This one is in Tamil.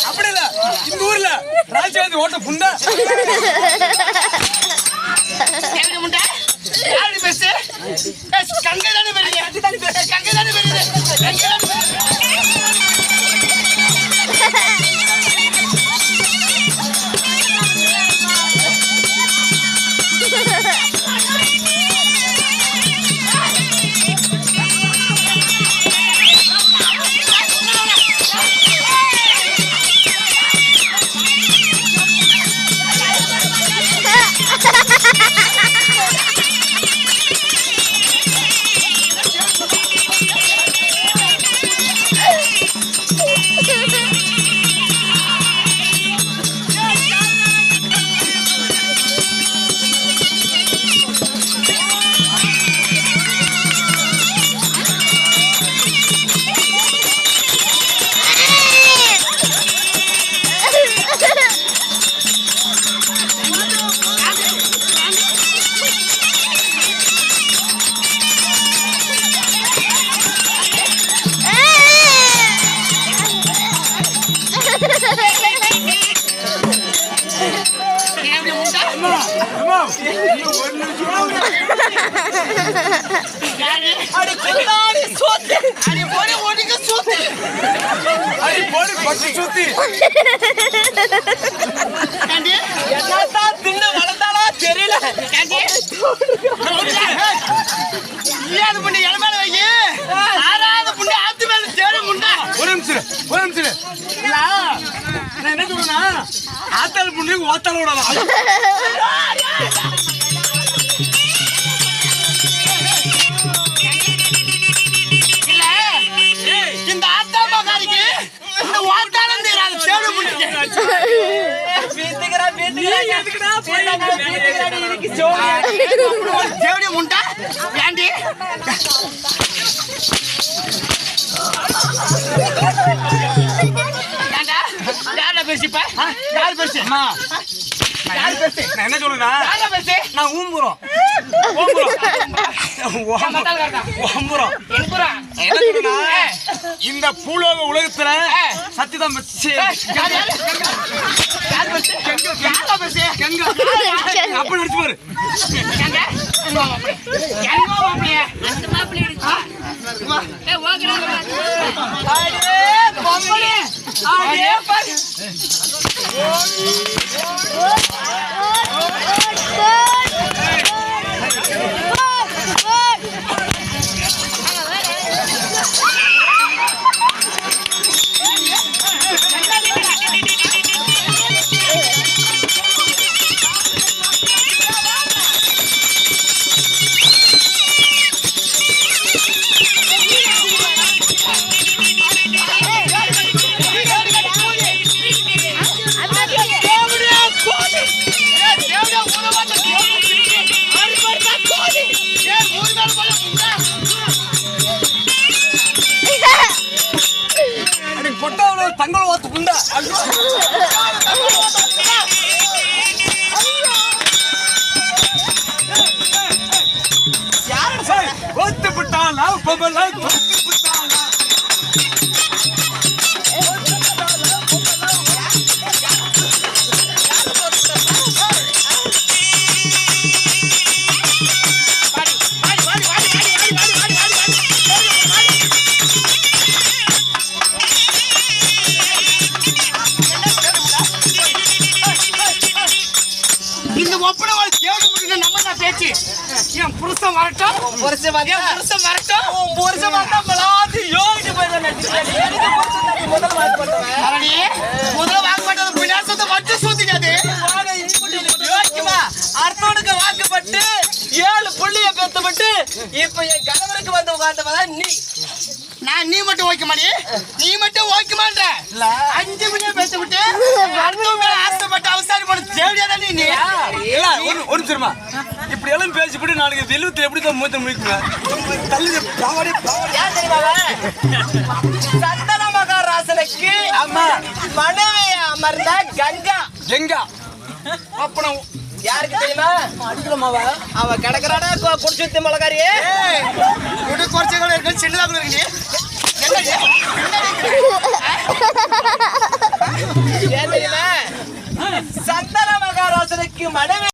அப்படி இல்ல இந்த ஊர்ல ராஜாதி ஓட்ட புண்டா முண்டா யாரு பேசு கங்கை தானே பெரிய கங்கை தானே பெரிய தின்ன வளர்ந்தாலோ தெரியல புண்ணி இளமேல வைக்கி ஆறாவது புண்ணி ஆத்து மேல தேடும் முண்டா ஒரு நிமிஷம் நான் என்ன சொல்றேன்னா ஆத்தாள் புண்ணி ஓத்தால விடலாம் இந்த ஆத்தா மகாரிக்கு இந்த ஓத்தாலும் தீராது தேடும் முன்னே முண்டா ஏண்டி யார பேசிப்பா யார் பேசு யார் பேசு நான் என்ன சொல்றேன்னா யார பேசு நான் ஊம்புறோம் இந்த பூலோக உலகத்துல சத்தியதான் அப்படி நடிச்சு பாரு தங்கள் ஓத்து புண்டா ஓத்து புட்டாளா பொம்பளா ஓத்து புட்டாளா என் புருஷன் வரட்டும் புருஷன் வரட்டும் முதல்ல வாக்கப்பட்டது பின்னாசத்தை மட்டும் சூத்திக்காது அர்த்தனுக்கு வாக்கப்பட்டு 7 புள்ளிய பெத்தப்பட்டு இப்ப என் கணவருக்கு வந்து உட்கார்ந்தவதான் நீ மட்டும் ஓய்க்க மாடி நீ மட்டும் ஓய்க்க மாட்ட 5 புள்ளிய பெத்தப்பட்டு அர்த்தம் மேல ஆசைப்பட்டு அவசாரி போன தேவையாதான் நீ ஒரு சிறுமா இப்படி எல்லாம் பேசிப்பட்டு நாளைக்கு வெள்ளத்துல எப்படிதான் மூத்த முடிக்குங்க சந்தன மகாராசனுக்கு மனைவி அமர்ந்த கங்கா அப்ப யாருக்கு தெரியுமா அடிக்கலாமாவா அவ கிடக்குறானா குடிச்சு மிளகாரியே குடி குறைச்ச கூட இருக்கு சின்னதா கூட இருக்கு ஏன் தெரியுமா? சந்தன மகாராஜனுக்கு மனைவி